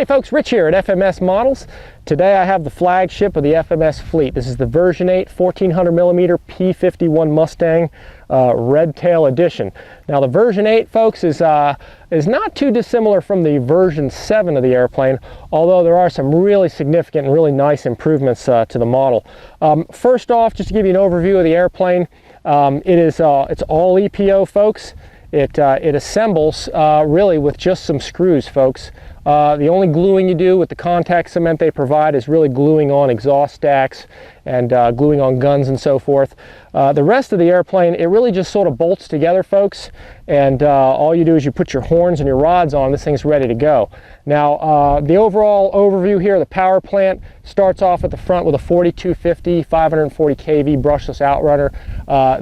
Hey folks, Rich here at FMS Models. Today I have the flagship of the FMS fleet. This is the version 8 1400mm P51 Mustang RedTail edition. Now the version 8, folks, is not too dissimilar from the version 7 of the airplane, although there are some really significant and really nice improvements to the model. First off, just to give you an overview of the airplane, it's all EPO, folks. It assembles really with just some screws, folks. The only gluing you do with the contact cement they provide is really gluing on exhaust stacks and gluing on guns and so forth. The rest of the airplane, it really just sort of bolts together, folks, and all you do is you put your horns and your rods on, this thing's ready to go. Now, the overall overview here, the power plant starts off at the front with a 4250 540 kV brushless outrunner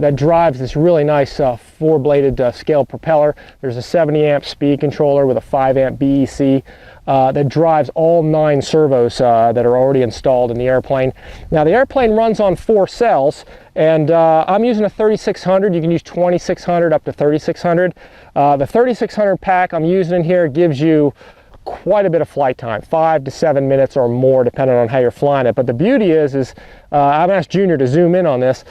that drives this really nice four-bladed scale propeller. There's a 70 amp speed controller with a 5 amp BEC that drives all 9 servos that are already installed in the airplane. Now the airplane runs on 4 cells, and I'm using a 3600. You can use 2600 up to 3600. The 3600 pack I'm using in here gives you quite a bit of flight time, 5 to 7 minutes or more, depending on how you're flying it. But the beauty is I've asked Junior to zoom in on this.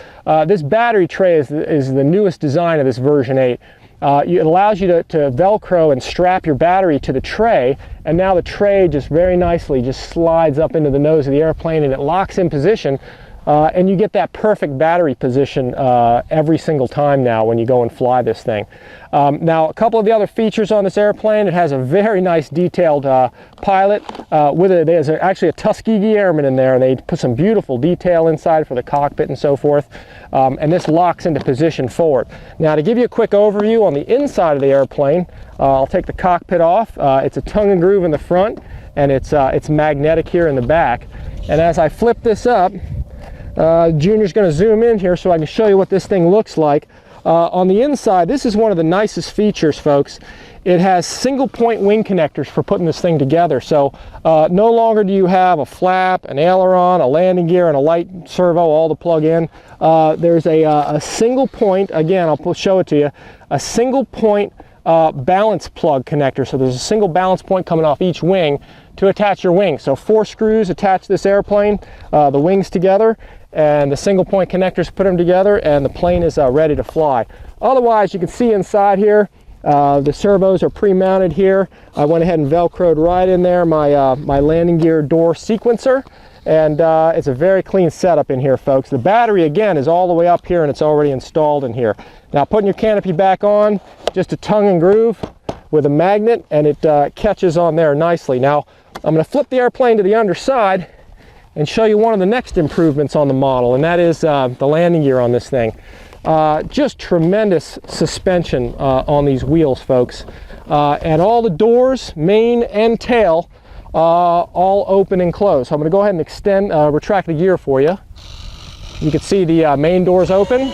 This battery tray is the newest design of this version 8. It allows you to Velcro and strap your battery to the tray, and now the tray just very nicely just slides up into the nose of the airplane and it locks in position, and you get that perfect battery position every single time now when you go and fly this thing. Now, a couple of the other features on this airplane: it has a very nice detailed pilot. With it, there's actually a Tuskegee Airman in there, and they put some beautiful detail inside for the cockpit and so forth. And this locks into position forward. Now, to give you a quick overview on the inside of the airplane, I'll take the cockpit off. It's a tongue and groove in the front, and it's magnetic here in the back. And as I flip this up, Junior's going to zoom in here so I can show you what this thing looks like. On the inside, this is one of the nicest features, folks. It has single point wing connectors for putting this thing together. So no longer do you have a flap, an aileron, a landing gear, and a light servo all to plug in. There's a single point, again, I'll show it to you, a single point balance plug connector. So there's a single balance point coming off each wing to attach your wings. So 4 screws attach this airplane, the wings together, and the single point connectors put them together, and the plane is ready to fly. Otherwise, you can see inside here, the servos are pre-mounted here. I went ahead and Velcroed right in there my landing gear door sequencer, and it's a very clean setup in here, folks. The battery, again, is all the way up here, and it's already installed in here. Now, putting your canopy back on, just a tongue and groove with a magnet, and it catches on there nicely. Now, I'm going to flip the airplane to the underside and show you one of the next improvements on the model, and that is the landing gear on this thing. Just tremendous suspension on these wheels, folks. And all the doors, main and tail, all open and closed. So I'm going to go ahead and retract the gear for you. You can see the main doors open.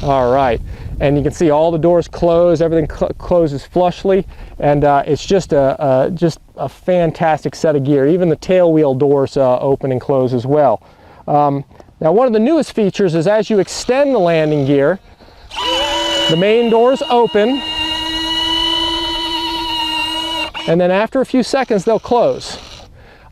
All right. And you can see all the doors close, everything closes flushly, and it's just a fantastic set of gear. Even the tail wheel doors open and close as well. Now, one of the newest features is as you extend the landing gear, the main doors open, and then after a few seconds they'll close.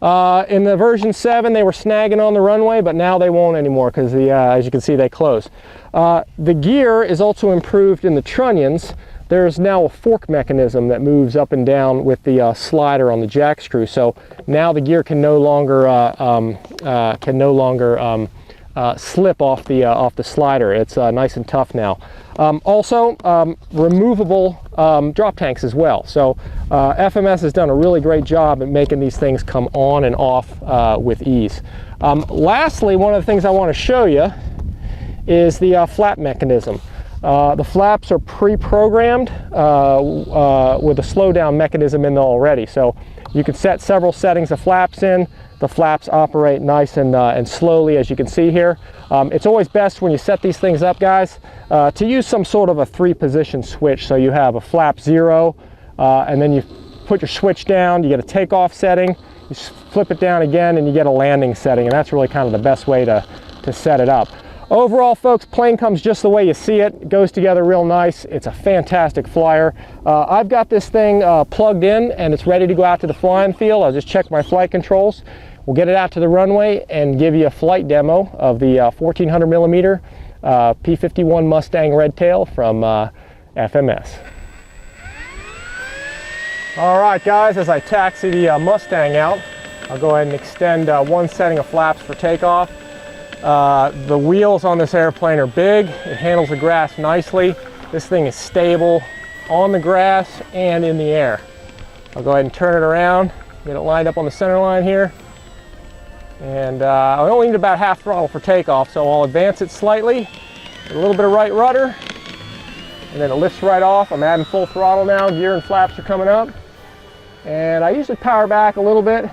In the version 7, they were snagging on the runway, but now they won't anymore because, as you can see, they close. The gear is also improved in the trunnions. There's now a fork mechanism that moves up and down with the slider on the jack screw. So now the gear can no longer slip off the slider. It's nice and tough now. Also, removable drop tanks as well. So FMS has done a really great job at making these things come on and off with ease. Lastly, one of the things I want to show you is the flap mechanism. The flaps are pre-programmed with a slowdown mechanism in there already. So you can set several settings of flaps in. The flaps operate nice and slowly, as you can see here. It's always best when you set these things up, guys, to use some sort of a 3-position switch. So you have a flap 0, and then you put your switch down, you get a takeoff setting, you flip it down again, and you get a landing setting, and that's really kind of the best way to set it up. Overall, folks, plane comes just the way you see it. It goes together real nice. It's a fantastic flyer. I've got this thing plugged in and it's ready to go out to the flying field. I'll just check my flight controls. We'll get it out to the runway and give you a flight demo of the 1400 millimeter P-51 Mustang RedTail from FMS. All right, guys, as I taxi the Mustang out, I'll go ahead and extend one setting of flaps for takeoff. The wheels on this airplane are big. It handles the grass nicely. This thing is stable on the grass and in the air. I'll go ahead and turn it around, get it lined up on the center line here. And I only need about half throttle for takeoff, so I'll advance it slightly, a little bit of right rudder, and then it lifts right off. I'm adding full throttle now, gear and flaps are coming up. And I usually power back a little bit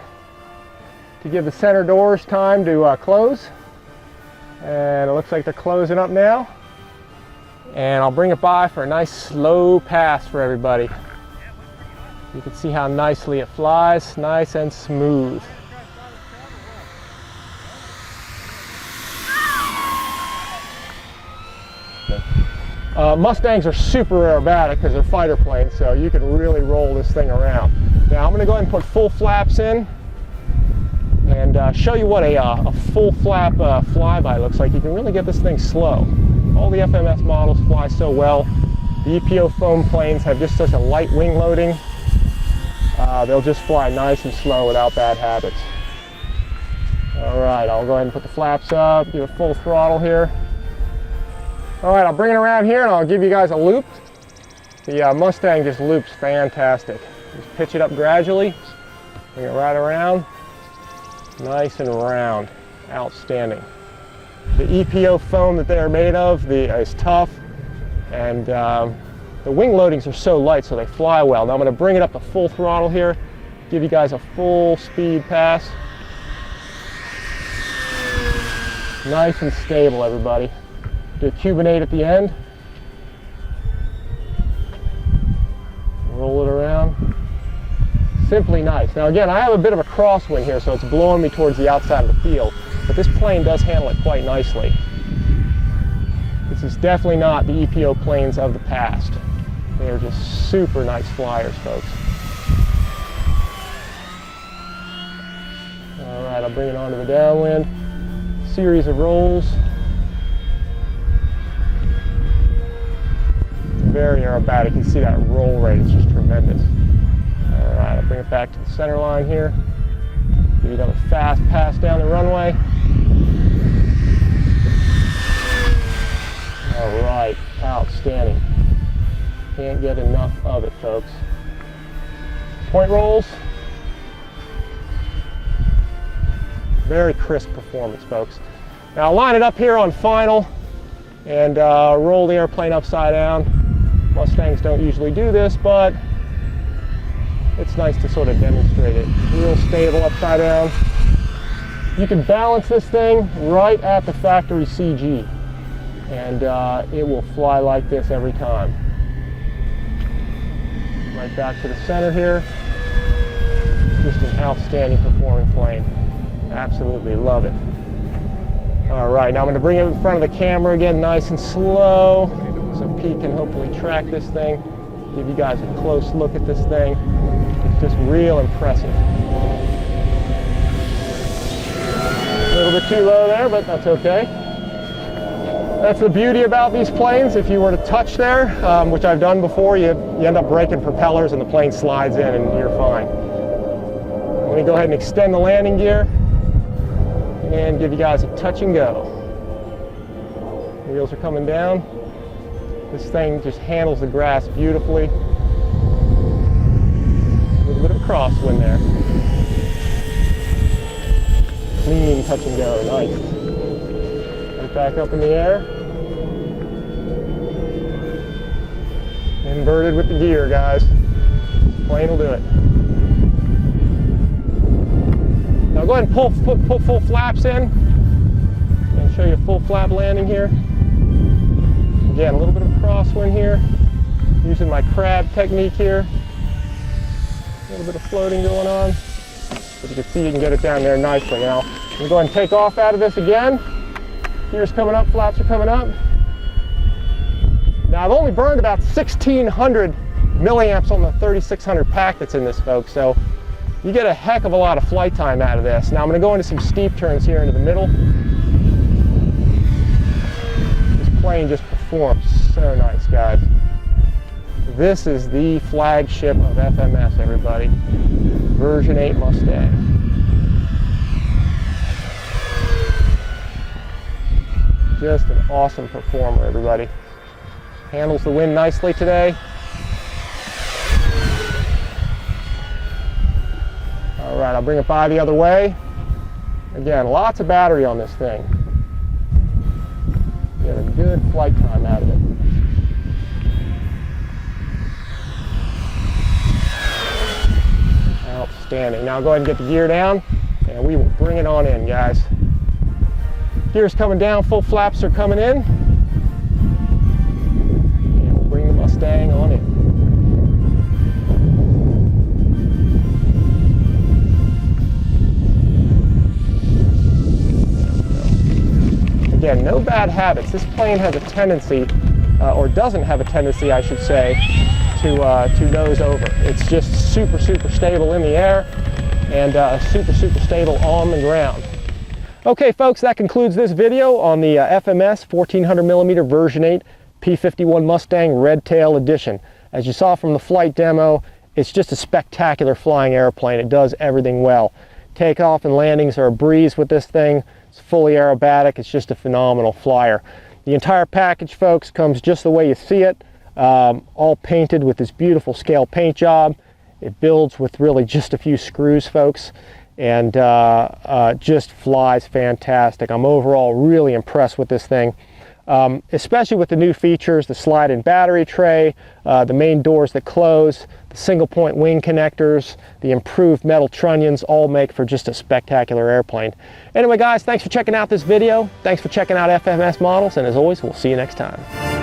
to give the center doors time to close. And it looks like they're closing up now. And I'll bring it by for a nice slow pass for everybody. You can see how nicely it flies, nice and smooth. Mustangs are super aerobatic because they're fighter planes, so you can really roll this thing around. Now I'm going to go ahead and put full flaps in and show you what a full flap flyby looks like. You can really get this thing slow. All the FMS models fly so well. The EPO foam planes have just such a light wing loading. They'll just fly nice and slow without bad habits. All right, I'll go ahead and put the flaps up, give it full throttle here. All right, I'll bring it around here and I'll give you guys a loop. The Mustang just loops fantastic. Just pitch it up gradually, bring it right around, nice and round, outstanding. The EPO foam that they're made of is tough, and the wing loadings are so light so they fly well. Now I'm going to bring it up to full throttle here, give you guys a full speed pass. Nice and stable, everybody. Do a Cuban 8 at the end. Roll it around. Simply nice. Now again, I have a bit of a crosswind here, so it's blowing me towards the outside of the field, but this plane does handle it quite nicely. This is definitely not the EPO planes of the past. They are just super nice flyers, folks. All right, I'll bring it onto the downwind. Series of rolls. Very aerobatic. You can see that roll rate, it's just tremendous. All right, I'll bring it back to the center line here. Give you another fast pass down the runway. All right, outstanding. Can't get enough of it, folks. Point rolls. Very crisp performance, folks. Now I'll line it up here on final and roll the airplane upside down. Mustangs don't usually do this, but it's nice to sort of demonstrate it. Real stable upside down. You can balance this thing right at the factory CG, and it will fly like this every time. Right back to the center here. Just an outstanding performing plane. Absolutely love it. All right, now I'm going to bring it in front of the camera again, nice and slow, so Pete can hopefully track this thing, give you guys a close look at this thing. It's just real impressive. A little bit too low there, but that's okay. That's the beauty about these planes. If you were to touch there, which I've done before, you end up breaking propellers and the plane slides in and you're fine. Let me go ahead and extend the landing gear and give you guys a touch and go. Wheels are coming down. This thing just handles the grass beautifully. A little bit of a crosswind there. Clean touch and go, nice. Right back up in the air. Inverted with the gear, guys. Plane will do it. Now go ahead and put full flaps in and show you a full flap landing here. Again, a little bit of a crosswind here. Using my crab technique here. A little bit of floating going on. But you can see you can get it down there nicely. Now, I'm going to go ahead and take off out of this again. Gears coming up, flaps are coming up. Now I've only burned about 1,600 milliamps on the 3600 pack that's in this, folks, so you get a heck of a lot of flight time out of this. Now I'm going to go into some steep turns here into the middle. This plane just performs so nice, guys. This is the flagship of FMS, everybody. Version 8 Mustang. Just an awesome performer, everybody. Handles the wind nicely today. All right, I'll bring it by the other way. Again, lots of battery on this thing. Get a good flight time out of it. Outstanding. Now go ahead and get the gear down, and we will bring it on in, guys. Gear's coming down, full flaps are coming in. And we'll bring the Mustang on in. Again, no bad habits. This plane has a tendency, or doesn't have a tendency, I should say, to nose over. It's just super, super stable in the air and super, super stable on the ground. Okay, folks, that concludes this video on the FMS 1400mm version 8 P51 Mustang RedTail edition. As you saw from the flight demo, it's just a spectacular flying airplane. It does everything well. Takeoff and landings are a breeze with this thing. It's fully aerobatic. It's just a phenomenal flyer. The entire package, folks, comes just the way you see it, all painted with this beautiful scale paint job. It builds with really just a few screws, folks, and just flies fantastic. I'm overall really impressed with this thing, especially with the new features, the slide-in battery tray, the main doors that close, the single-point wing connectors, the improved metal trunnions, all make for just a spectacular airplane. Anyway, guys, thanks for checking out this video. Thanks for checking out FMS models, and as always, we'll see you next time.